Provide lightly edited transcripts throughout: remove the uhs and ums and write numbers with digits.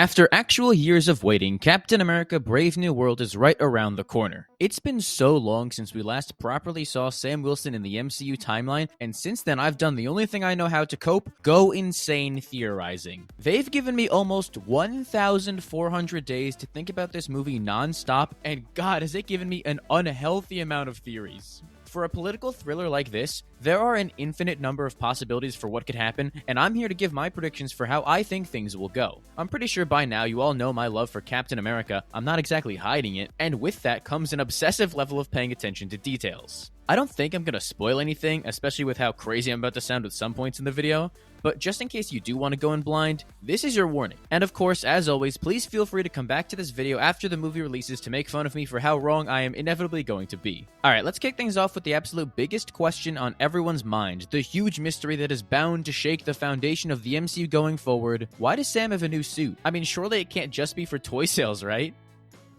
After actual years of waiting, Captain America Brave New World is right around the corner. It's been so long since we last properly saw Sam Wilson in the MCU timeline, and since then I've done the only thing I know how to cope: go insane theorizing. They've given me almost 1,400 days to think about this movie non-stop, and God, has it given me an unhealthy amount of theories. For a political thriller like this, there are an infinite number of possibilities for what could happen, and I'm here to give my predictions for how I think things will go. I'm pretty sure by now you all know my love for Captain America. I'm not exactly hiding it, and with that comes an obsessive level of paying attention to details. I don't think I'm going to spoil anything, especially with how crazy I'm about to sound at some points in the video, but just in case you do want to go in blind, this is your warning. And of course, as always, please feel free to come back to this video after the movie releases to make fun of me for how wrong I am inevitably going to be. Alright, let's kick things off with the absolute biggest question on everyone's mind, the huge mystery that is bound to shake the foundation of the MCU going forward. Why does Sam have a new suit? I mean, surely it can't just be for toy sales, right?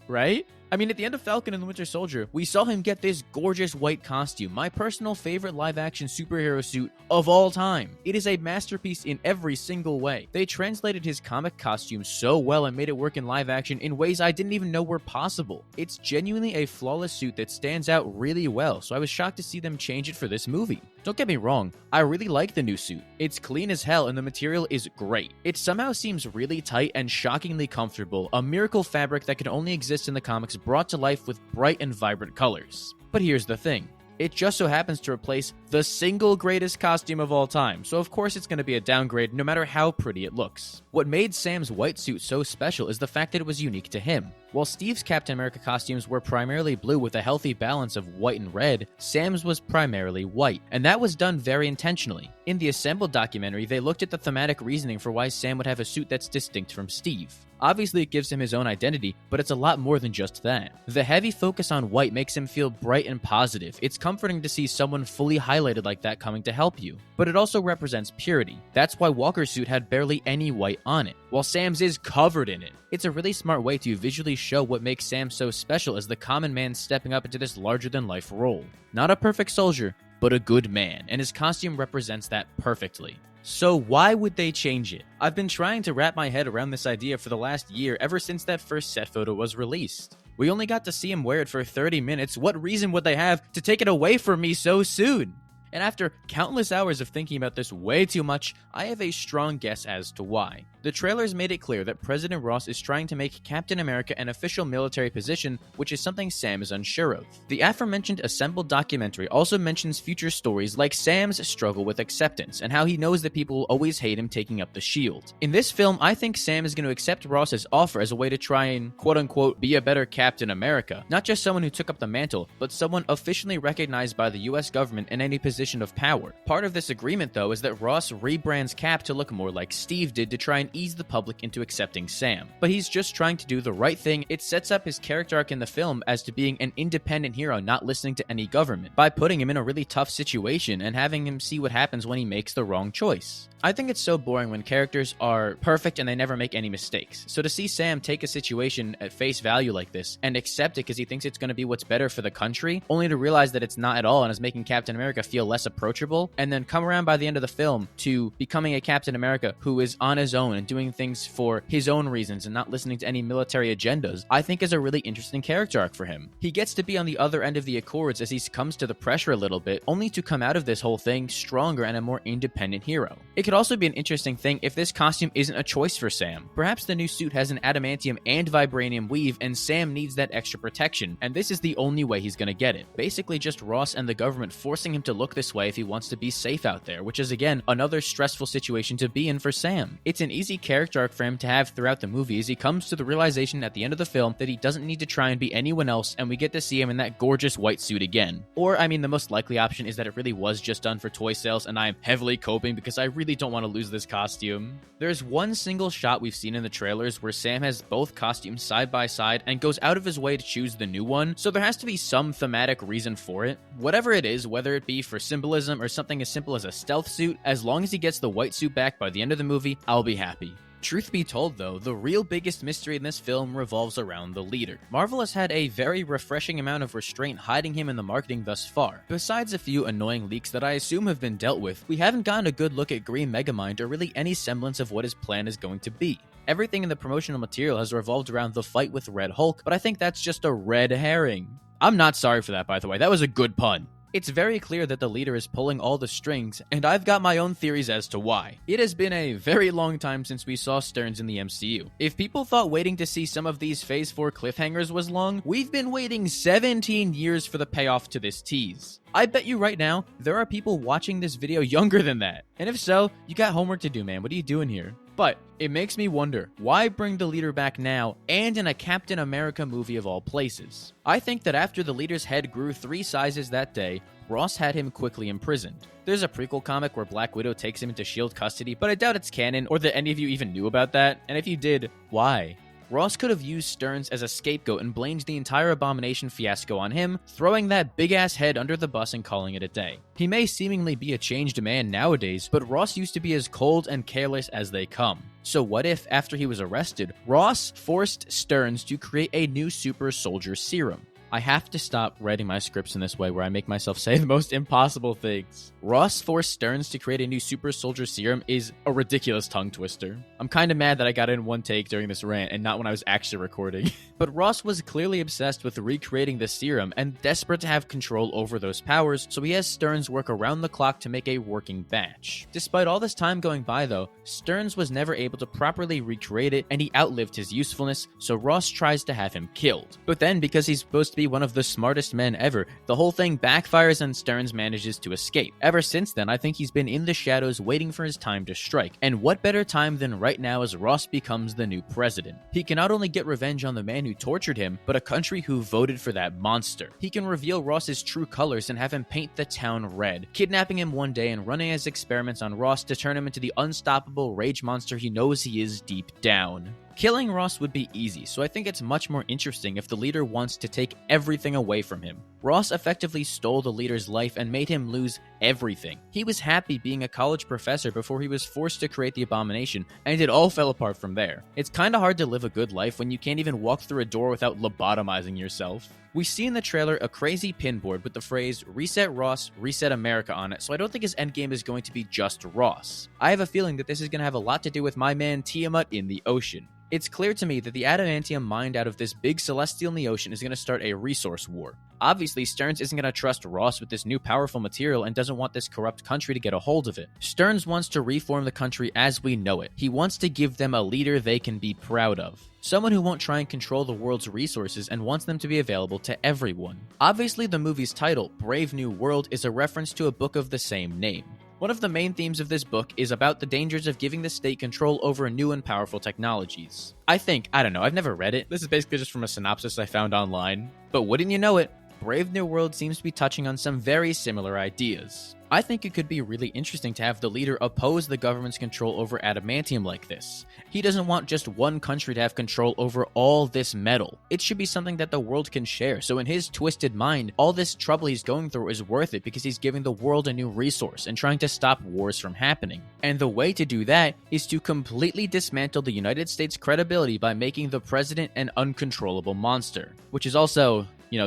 Right? I mean, at the end of Falcon and the Winter Soldier, we saw him get this gorgeous white costume, my personal favorite live-action superhero suit of all time. It is a masterpiece in every single way. They translated his comic costume so well and made it work in live action in ways I didn't even know were possible. It's genuinely a flawless suit that stands out really well, so I was shocked to see them change it for this movie. Don't get me wrong, I really like the new suit. It's clean as hell and the material is great. It somehow seems really tight and shockingly comfortable, a miracle fabric that can only exist in the comics brought to life with bright and vibrant colors. But here's the thing. It just so happens to replace the single greatest costume of all time, so of course it's going to be a downgrade no matter how pretty it looks. What made Sam's white suit so special is the fact that it was unique to him. While Steve's Captain America costumes were primarily blue with a healthy balance of white and red, Sam's was primarily white, and that was done very intentionally. In the Assembled documentary, they looked at the thematic reasoning for why Sam would have a suit that's distinct from Steve. Obviously, it gives him his own identity, but it's a lot more than just that. The heavy focus on white makes him feel bright and positive. It's comforting to see someone fully highlighted like that coming to help you. But it also represents purity. That's why Walker's suit had barely any white on it, while Sam's is covered in it. It's a really smart way to visually show what makes Sam so special as the common man stepping up into this larger-than-life role. Not a perfect soldier, but a good man, and his costume represents that perfectly. So why would they change it? I've been trying to wrap my head around this idea for the last year, ever since that first set photo was released. We only got to see him wear it for 30 minutes. What reason would they have to take it away from me so soon? And after countless hours of thinking about this way too much, I have a strong guess as to why. The trailers made it clear that President Ross is trying to make Captain America an official military position, which is something Sam is unsure of. The aforementioned Assembled documentary also mentions future stories like Sam's struggle with acceptance, and how he knows that people will always hate him taking up the shield. In this film, I think Sam is going to accept Ross's offer as a way to try and, quote-unquote, be a better Captain America. Not just someone who took up the mantle, but someone officially recognized by the US government in any position of power. Part of this agreement, though, is that Ross rebrands Cap to look more like Steve did to try and ease the public into accepting Sam. But he's just trying to do the right thing. It sets up his character arc in the film as to being an independent hero not listening to any government, by putting him in a really tough situation and having him see what happens when he makes the wrong choice. I think it's so boring when characters are perfect and they never make any mistakes. So to see Sam take a situation at face value like this and accept it because he thinks it's going to be what's better for the country, only to realize that it's not at all and is making Captain America feel less approachable, and then come around by the end of the film to becoming a Captain America who is on his own and doing things for his own reasons and not listening to any military agendas, I think is a really interesting character arc for him. He gets to be on the other end of the Accords as he succumbs to the pressure a little bit, only to come out of this whole thing stronger and a more independent hero. It could also be an interesting thing if this costume isn't a choice for Sam. Perhaps the new suit has an adamantium and vibranium weave and Sam needs that extra protection, and this is the only way he's gonna get it. Basically just Ross and the government forcing him to look this way if he wants to be safe out there, which is again another stressful situation to be in for Sam. It's an easy character arc for him to have throughout the movie as he comes to the realization at the end of the film that he doesn't need to try and be anyone else, and we get to see him in that gorgeous white suit again. Or, I mean, the most likely option is that it really was just done for toy sales and I'm heavily coping because I really don't want to lose this costume. There's one single shot we've seen in the trailers where Sam has both costumes side by side and goes out of his way to choose the new one, so there has to be some thematic reason for it. Whatever it is, whether it be for symbolism or something as simple as a stealth suit, as long as he gets the white suit back by the end of the movie, I'll be happy. Truth be told though, the real biggest mystery in this film revolves around the leader. Marvel has had a very refreshing amount of restraint hiding him in the marketing thus far. Besides a few annoying leaks that I assume have been dealt with, we haven't gotten a good look at Green Megamind or really any semblance of what his plan is going to be. Everything in the promotional material has revolved around the fight with Red Hulk, but I think that's just a red herring. I'm not sorry for that, by the way. That was a good pun. It's very clear that the leader is pulling all the strings, and I've got my own theories as to why. It has been a very long time since we saw Stearns in the MCU. If people thought waiting to see some of these Phase 4 cliffhangers was long, we've been waiting 17 years for the payoff to this tease. I bet you right now, there are people watching this video younger than that. And if so, you got homework to do, man. What are you doing here? But it makes me wonder, why bring the leader back now and in a Captain America movie of all places? I think that after the leader's head grew 3 sizes that day, Ross had him quickly imprisoned. There's a prequel comic where Black Widow takes him into S.H.I.E.L.D. custody, but I doubt it's canon or that any of you even knew about that. And if you did, why? Ross could have used Stearns as a scapegoat and blamed the entire Abomination fiasco on him, throwing that big-ass head under the bus and calling it a day. He may seemingly be a changed man nowadays, but Ross used to be as cold and careless as they come. So what if, after he was arrested, Ross forced Stearns to create a new super soldier serum? I have to stop writing my scripts in this way where I make myself say the most impossible things. Ross forced Stearns to create a new super soldier serum is a ridiculous tongue twister. I'm kind of mad that I got it in one take during this rant and not when I was actually recording. But Ross was clearly obsessed with recreating the serum and desperate to have control over those powers, so he has Stearns work around the clock to make a working batch. Despite all this time going by though, Stearns was never able to properly recreate it and he outlived his usefulness, so Ross tries to have him killed. But then, because he's supposed to be one of the smartest men ever, the whole thing backfires and Stearns manages to escape. Ever since then, I think he's been in the shadows waiting for his time to strike. And what better time than right now as Ross becomes the new president? He can not only get revenge on the man who tortured him, but a country who voted for that monster. He can reveal Ross's true colors and have him paint the town red, kidnapping him one day and running his experiments on Ross to turn him into the unstoppable rage monster he knows he is deep down. Killing Ross would be easy, so I think it's much more interesting if the leader wants to take everything away from him. Ross effectively stole the leader's life and made him lose everything. He was happy being a college professor before he was forced to create the Abomination, and it all fell apart from there. It's kinda hard to live a good life when you can't even walk through a door without lobotomizing yourself. We see in the trailer a crazy pinboard with the phrase "Reset Ross, Reset America" on it, so I don't think his endgame is going to be just Ross. I have a feeling that this is going to have a lot to do with my man Tiamat in the ocean. It's clear to me that the adamantium mined out of this big celestial in the ocean is going to start a resource war. Obviously, Stearns isn't going to trust Ross with this new powerful material and doesn't want this corrupt country to get a hold of it. Stearns wants to reform the country as we know it. He wants to give them a leader they can be proud of. Someone who won't try and control the world's resources and wants them to be available to everyone. Obviously, the movie's title, Brave New World, is a reference to a book of the same name. One of the main themes of this book is about the dangers of giving the state control over new and powerful technologies. I don't know, I've never read it. This is basically just from a synopsis I found online. But wouldn't you know it, Brave New World seems to be touching on some very similar ideas. I think it could be really interesting to have the leader oppose the government's control over adamantium like this. He doesn't want just one country to have control over all this metal. It should be something that the world can share, so in his twisted mind, all this trouble he's going through is worth it because he's giving the world a new resource and trying to stop wars from happening. And the way to do that is to completely dismantle the United States' credibility by making the president an uncontrollable monster, which is also,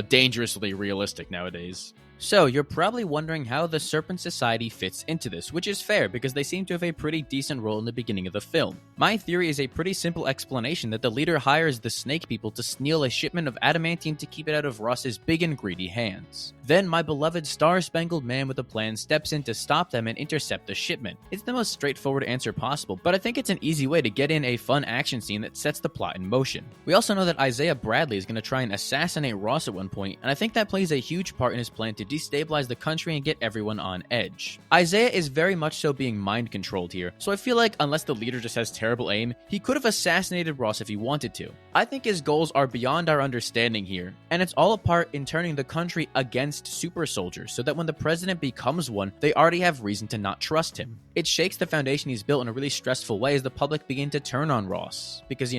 dangerously realistic nowadays. So, you're probably wondering how the Serpent Society fits into this, which is fair because they seem to have a pretty decent role in the beginning of the film. My theory is a pretty simple explanation that the leader hires the Snake People to steal a shipment of adamantium to keep it out of Ross's big and greedy hands. Then my beloved Star-Spangled Man with a plan steps in to stop them and intercept the shipment. It's the most straightforward answer possible, but I think it's an easy way to get in a fun action scene that sets the plot in motion. We also know that Isaiah Bradley is going to try and assassinate Ross at one point, and I think that plays a huge part in his plan to destabilize the country and get everyone on edge. Isaiah is very much so being mind controlled here, so I feel like unless the leader just has terrible aim, he could have assassinated Ross if he wanted to. I think his goals are beyond our understanding here, and it's all a part in turning the country against super soldiers so that when the president becomes one, they already have reason to not trust him. It shakes the foundation he's built in a really stressful way as the public begin to turn on Ross. Because,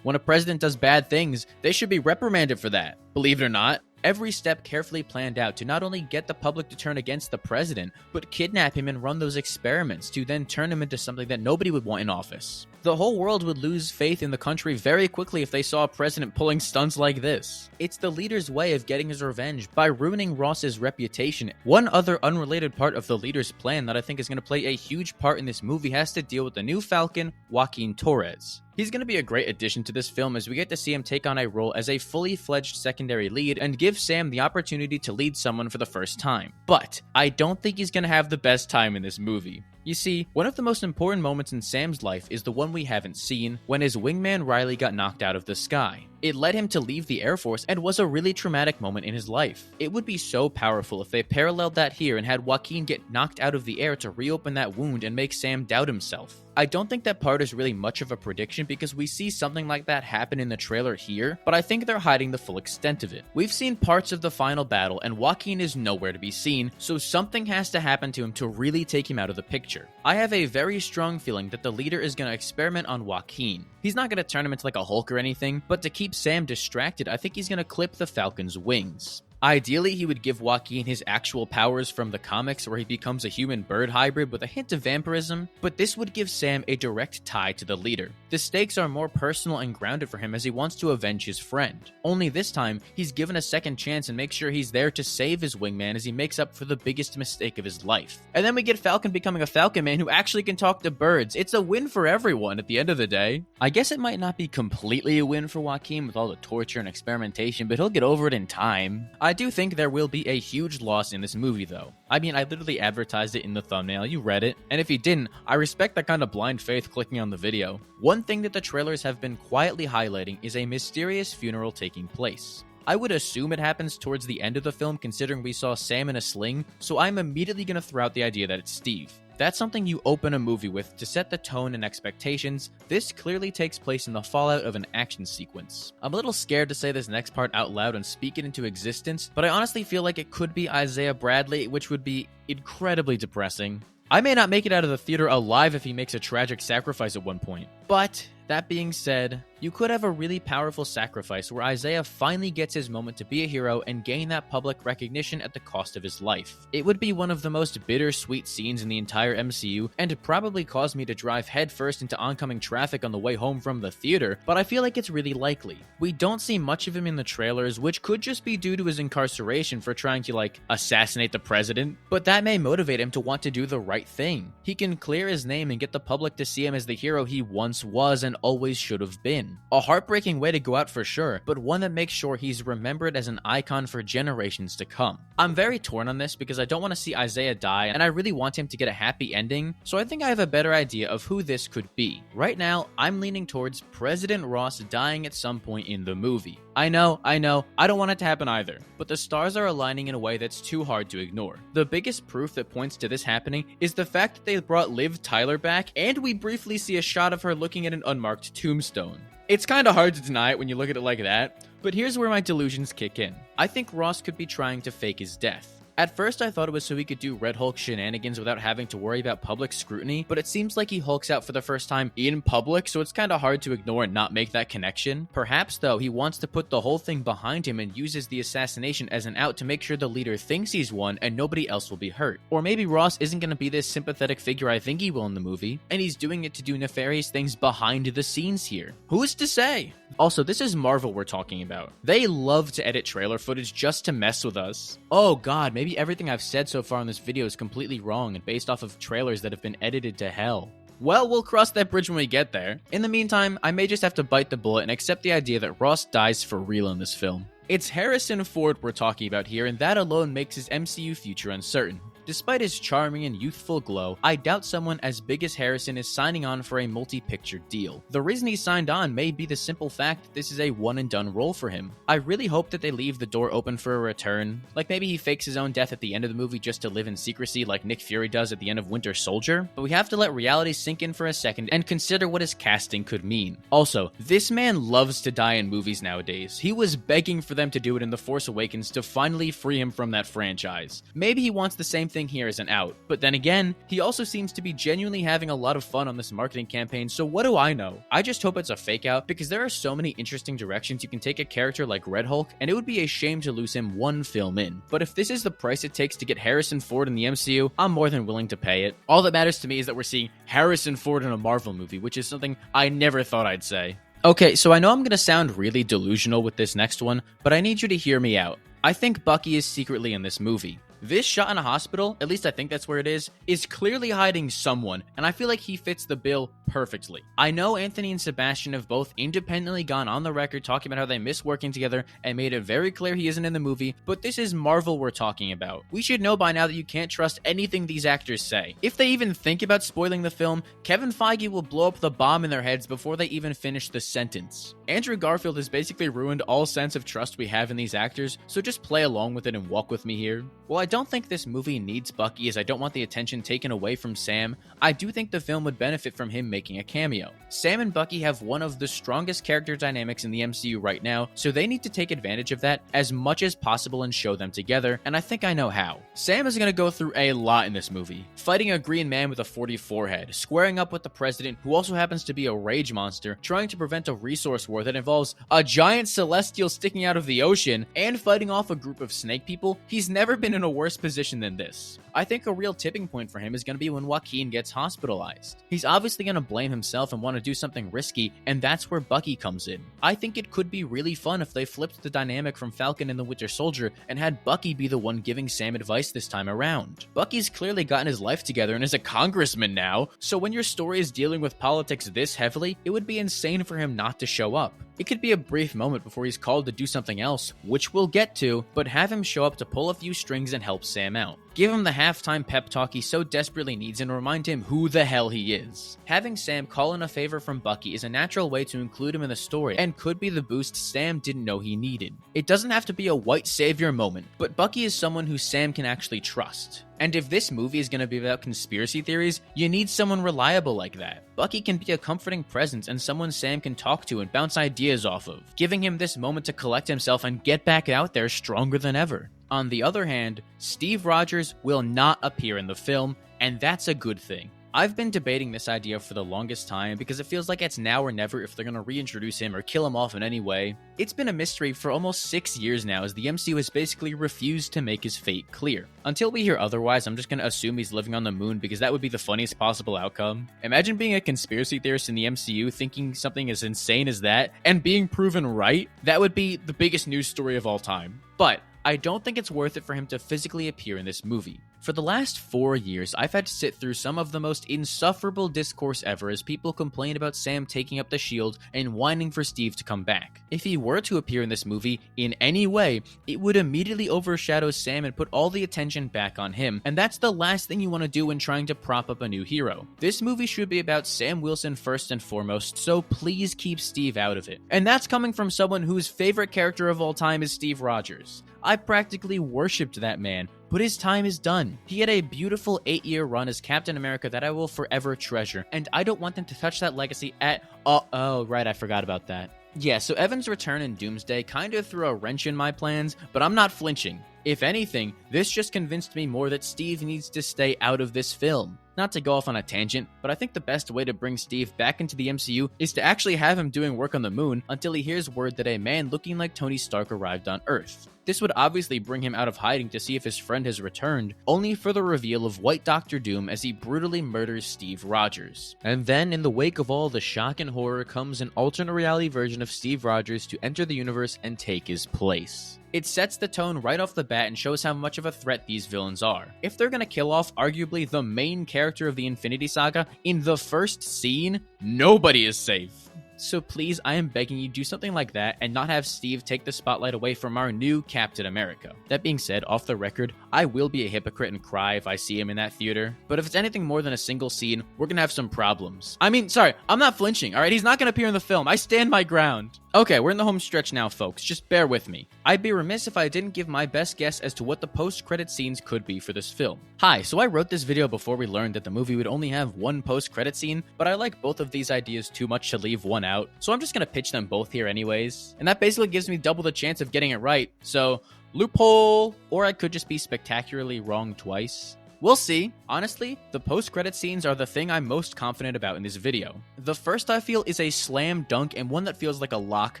when a president does bad things, they should be reprimanded for that. Believe it or not. Every step carefully planned out to not only get the public to turn against the president, but kidnap him and run those experiments to then turn him into something that nobody would want in office. The whole world would lose faith in the country very quickly if they saw a president pulling stunts like this. It's the leader's way of getting his revenge by ruining Ross's reputation. One other unrelated part of the leader's plan that I think is going to play a huge part in this movie has to deal with the new Falcon, Joaquin Torres. He's going to be a great addition to this film as we get to see him take on a role as a fully fledged secondary lead and give Sam the opportunity to lead someone for the first time. But I don't think he's going to have the best time in this movie. You see, one of the most important moments in Sam's life is the one we haven't seen, when his wingman Riley got knocked out of the sky. It led him to leave the Air Force and was a really traumatic moment in his life. It would be so powerful if they paralleled that here and had Joaquin get knocked out of the air to reopen that wound and make Sam doubt himself. I don't think that part is really much of a prediction because we see something like that happen in the trailer here, but I think they're hiding the full extent of it. We've seen parts of the final battle and Joaquin is nowhere to be seen, so something has to happen to him to really take him out of the picture. I have a very strong feeling that the leader is going to experiment on Joaquin. He's not going to turn him into like a Hulk or anything, but to keep Sam distracted, I think he's going to clip the Falcon's wings. Ideally, he would give Joaquin his actual powers from the comics where he becomes a human-bird hybrid with a hint of vampirism, but this would give Sam a direct tie to the leader. The stakes are more personal and grounded for him as he wants to avenge his friend. Only this time, he's given a second chance and makes sure he's there to save his wingman as he makes up for the biggest mistake of his life. And then we get Falcon becoming a Falcon man who actually can talk to birds. It's a win for everyone at the end of the day. I guess it might not be completely a win for Joaquin with all the torture and experimentation, but he'll get over it in time. I do think there will be a huge loss in this movie, though. I mean, I literally advertised it in the thumbnail, you read it, and if you didn't, I respect that kind of blind faith clicking on the video. One thing that the trailers have been quietly highlighting is a mysterious funeral taking place. I would assume it happens towards the end of the film considering we saw Sam in a sling, so I'm immediately going to throw out the idea that it's Steve. That's something you open a movie with to set the tone and expectations. This clearly takes place in the fallout of an action sequence. I'm a little scared to say this next part out loud and speak it into existence, but I honestly feel like it could be Isaiah Bradley, which would be incredibly depressing. I may not make it out of the theater alive if he makes a tragic sacrifice at one point. But that being said, you could have a really powerful sacrifice where Isaiah finally gets his moment to be a hero and gain that public recognition at the cost of his life. It would be one of the most bittersweet scenes in the entire MCU and probably cause me to drive headfirst into oncoming traffic on the way home from the theater, but I feel like it's really likely. We don't see much of him in the trailers, which could just be due to his incarceration for trying to assassinate the president, but that may motivate him to want to do the right thing. He can clear his name and get the public to see him as the hero he once was and always should have been. A heartbreaking way to go out for sure, but one that makes sure he's remembered as an icon for generations to come. I'm very torn on this because I don't want to see Isaiah die and I really want him to get a happy ending, so I think I have a better idea of who this could be. Right now, I'm leaning towards President Ross dying at some point in the movie. I know, I don't want it to happen either, but the stars are aligning in a way that's too hard to ignore. The biggest proof that points to this happening is the fact that they brought Liv Tyler back, and we briefly see a shot of her looking at an unmarked tombstone. It's kinda hard to deny it when you look at it like that, but here's where my delusions kick in. I think Ross could be trying to fake his death. At first, I thought it was so he could do Red Hulk shenanigans without having to worry about public scrutiny, but it seems like he hulks out for the first time in public, so it's kinda hard to ignore and not make that connection. Perhaps, though, he wants to put the whole thing behind him and uses the assassination as an out to make sure the leader thinks he's won and nobody else will be hurt. Or maybe Ross isn't gonna be this sympathetic figure I think he will in the movie, and he's doing it to do nefarious things behind the scenes here. Who's to say? Also, this is Marvel we're talking about. They love to edit trailer footage just to mess with us. Oh god, maybe everything I've said so far in this video is completely wrong and based off of trailers that have been edited to hell. Well, we'll cross that bridge when we get there. In the meantime, I may just have to bite the bullet and accept the idea that Ross dies for real in this film. It's Harrison Ford we're talking about here, and that alone makes his MCU future uncertain. Despite his charming and youthful glow, I doubt someone as big as Harrison is signing on for a multi-picture deal. The reason he signed on may be the simple fact that this is a one-and-done role for him. I really hope that they leave the door open for a return. Like maybe he fakes his own death at the end of the movie just to live in secrecy like Nick Fury does at the end of Winter Soldier. But we have to let reality sink in for a second and consider what his casting could mean. Also, this man loves to die in movies nowadays. He was begging for them to do it in The Force Awakens to finally free him from that franchise. Maybe he wants the same thing thing here is an out. But then again, he also seems to be genuinely having a lot of fun on this marketing campaign, so what do I know? I just hope it's a fake out, because there are so many interesting directions you can take a character like Red Hulk, and it would be a shame to lose him one film in. But if this is the price it takes to get Harrison Ford in the MCU, I'm more than willing to pay it. All that matters to me is that we're seeing Harrison Ford in a Marvel movie, which is something I never thought I'd say. Okay, so I know I'm gonna sound really delusional with this next one, but I need you to hear me out. I think Bucky is secretly in this movie. This shot in a hospital, at least I think that's where it is clearly hiding someone, and I feel like he fits the bill perfectly. I know Anthony and Sebastian have both independently gone on the record talking about how they miss working together and made it very clear he isn't in the movie, but this is Marvel we're talking about. We should know by now that you can't trust anything these actors say. If they even think about spoiling the film, Kevin Feige will blow up the bomb in their heads before they even finish the sentence. Andrew Garfield has basically ruined all sense of trust we have in these actors, so just play along with it and walk with me here. Well, I don't think this movie needs Bucky, as I don't want the attention taken away from Sam. I do think the film would benefit from him making a cameo. Sam and Bucky have one of the strongest character dynamics in the MCU right now, so they need to take advantage of that as much as possible and show them together, and I think I know how. Sam is going to go through a lot in this movie. Fighting a green man with a 40 forehead, squaring up with the president, who also happens to be a rage monster, trying to prevent a resource war that involves a giant celestial sticking out of the ocean, and fighting off a group of snake people. He's never been in a worse position than this. I think a real tipping point for him is going to be when Joaquin gets hospitalized. He's obviously going to blame himself and want to do something risky, and that's where Bucky comes in. I think it could be really fun if they flipped the dynamic from Falcon and the Winter Soldier and had Bucky be the one giving Sam advice this time around. Bucky's clearly gotten his life together and is a congressman now, so when your story is dealing with politics this heavily, it would be insane for him not to show up. It could be a brief moment before he's called to do something else, which we'll get to, but have him show up to pull a few strings and help Sam out. Give him the halftime pep talk he so desperately needs and remind him who the hell he is. Having Sam call in a favor from Bucky is a natural way to include him in the story and could be the boost Sam didn't know he needed. It doesn't have to be a white savior moment, but Bucky is someone who Sam can actually trust. And if this movie is going to be about conspiracy theories, you need someone reliable like that. Bucky can be a comforting presence and someone Sam can talk to and bounce ideas off of, giving him this moment to collect himself and get back out there stronger than ever. On the other hand, Steve Rogers will not appear in the film, and that's a good thing. I've been debating this idea for the longest time because it feels like it's now or never if they're going to reintroduce him or kill him off in any way. It's been a mystery for almost 6 years now, as the MCU has basically refused to make his fate clear. Until we hear otherwise, I'm just going to assume he's living on the moon because that would be the funniest possible outcome. Imagine being a conspiracy theorist in the MCU thinking something as insane as that and being proven right. That would be the biggest news story of all time. But I don't think it's worth it for him to physically appear in this movie. For the last 4 years, I've had to sit through some of the most insufferable discourse ever as people complain about Sam taking up the shield and whining for Steve to come back. If he were to appear in this movie in any way, it would immediately overshadow Sam and put all the attention back on him, and that's the last thing you want to do when trying to prop up a new hero. This movie should be about Sam Wilson first and foremost, so please keep Steve out of it. And that's coming from someone whose favorite character of all time is Steve Rogers. I practically worshipped that man, but his time is done. He had a beautiful 8-year run as Captain America that I will forever treasure, and I don't want them to touch that legacy at oh, right, I forgot about that. Yeah, so Evan's return in Doomsday kind of threw a wrench in my plans, but I'm not flinching. If anything, this just convinced me more that Steve needs to stay out of this film. Not to go off on a tangent, but I think the best way to bring Steve back into the MCU is to actually have him doing work on the moon until he hears word that a man looking like Tony Stark arrived on Earth. This would obviously bring him out of hiding to see if his friend has returned, only for the reveal of White Doctor Doom as he brutally murders Steve Rogers. And then, in the wake of all the shock and horror, comes an alternate reality version of Steve Rogers to enter the universe and take his place. It sets the tone right off the bat and shows how much of a threat these villains are. If they're gonna kill off arguably the main character of the Infinity Saga in the first scene, nobody is safe. So please, I am begging you, do something like that and not have Steve take the spotlight away from our new Captain America. That being said, off the record, I will be a hypocrite and cry if I see him in that theater. But if it's anything more than a single scene, we're gonna have some problems. Sorry, I'm not flinching, alright? He's not gonna appear in the film. I stand my ground. Okay, we're in the home stretch now, folks. Just bear with me. I'd be remiss if I didn't give my best guess as to what the post-credit scenes could be for this film. Hi, so I wrote this video before we learned that the movie would only have one post-credit scene, but I like both of these ideas too much to leave one out, so I'm just gonna pitch them both here anyways. And that basically gives me double the chance of getting it right, so loophole! Or I could just be spectacularly wrong twice. We'll see. Honestly, the post-credit scenes are the thing I'm most confident about in this video. The first I feel is a slam dunk and one that feels like a lock,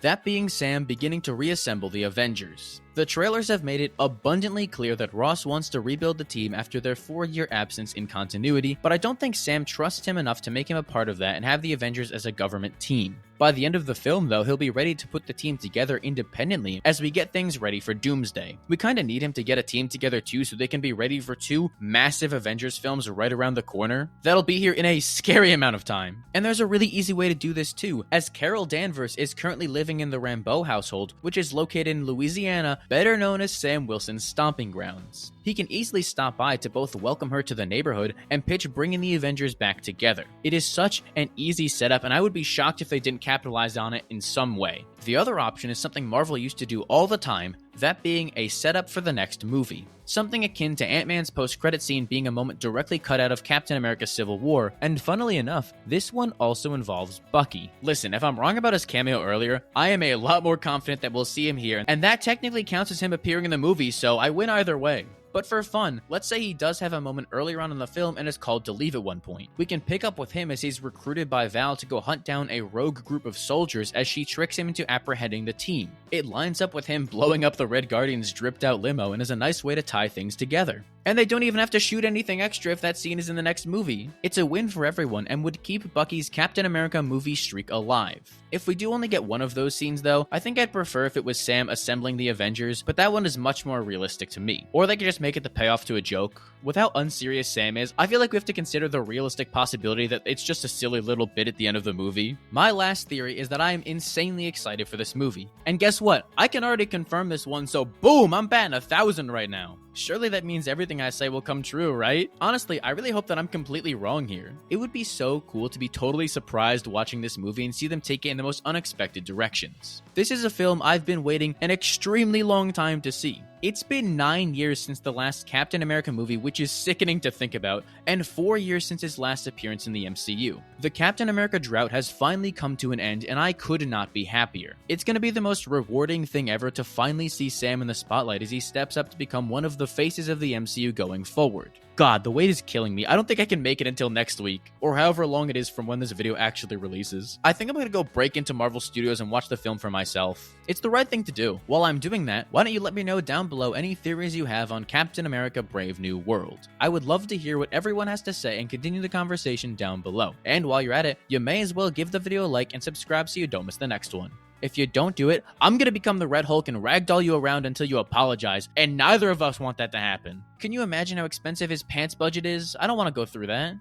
that being Sam beginning to reassemble the Avengers. The trailers have made it abundantly clear that Ross wants to rebuild the team after their 4-year absence in continuity, but I don't think Sam trusts him enough to make him a part of that and have the Avengers as a government team. By the end of the film, though, he'll be ready to put the team together independently as we get things ready for Doomsday. We kinda need him to get a team together too so they can be ready for 2 massive Avengers films right around the corner. That'll be here in a scary amount of time. And there's a really easy way to do this too, as Carol Danvers is currently living in the Rambeau household, which is located in Louisiana, better known as Sam Wilson's stomping grounds. He can easily stop by to both welcome her to the neighborhood and pitch bringing the Avengers back together. It is such an easy setup, and I would be shocked if they didn't capitalize on it in some way. The other option is something Marvel used to do all the time, that being a setup for the next movie. Something akin to Ant-Man's post-credit scene being a moment directly cut out of Captain America Civil War, and funnily enough, this one also involves Bucky. Listen, if I'm wrong about his cameo earlier, I am a lot more confident that we'll see him here, and that technically counts as him appearing in the movie, so I win either way. But for fun, let's say he does have a moment earlier on in the film and is called to leave at one point. We can pick up with him as he's recruited by Val to go hunt down a rogue group of soldiers as she tricks him into apprehending the team. It lines up with him blowing up the Red Guardian's dripped out limo and is a nice way to tie things together. And they don't even have to shoot anything extra if that scene is in the next movie. It's a win for everyone and would keep Bucky's Captain America movie streak alive. If we do only get one of those scenes though, I think I'd prefer if it was Sam assembling the Avengers, but that one is much more realistic to me. Or they could just make it the payoff to a joke. With how unserious Sam is, I feel like we have to consider the realistic possibility that it's just a silly little bit at the end of the movie. My last theory is that I am insanely excited for this movie. And guess what? I can already confirm this one, so boom, I'm batting 1,000 right now. Surely that means everything I say will come true, right? Honestly, I really hope that I'm completely wrong here. It would be so cool to be totally surprised watching this movie and see them take it in the most unexpected directions. This is a film I've been waiting an extremely long time to see. It's been 9 years since the last Captain America movie, which is sickening to think about, and 4 years since his last appearance in the MCU. The Captain America drought has finally come to an end, and I could not be happier. It's gonna be the most rewarding thing ever to finally see Sam in the spotlight as he steps up to become one of the faces of the MCU going forward. God, the weight is killing me. I don't think I can make it until next week, or however long it is from when this video actually releases. I think I'm gonna go break into Marvel Studios and watch the film for myself. It's the right thing to do. While I'm doing that, why don't you let me know down below any theories you have on Captain America Brave New World. I would love to hear what everyone has to say and continue the conversation down below. And while you're at it, you may as well give the video a like and subscribe so you don't miss the next one. If you don't do it, I'm gonna become the Red Hulk and ragdoll you around until you apologize, and neither of us want that to happen. Can you imagine how expensive his pants budget is? I don't want to go through that.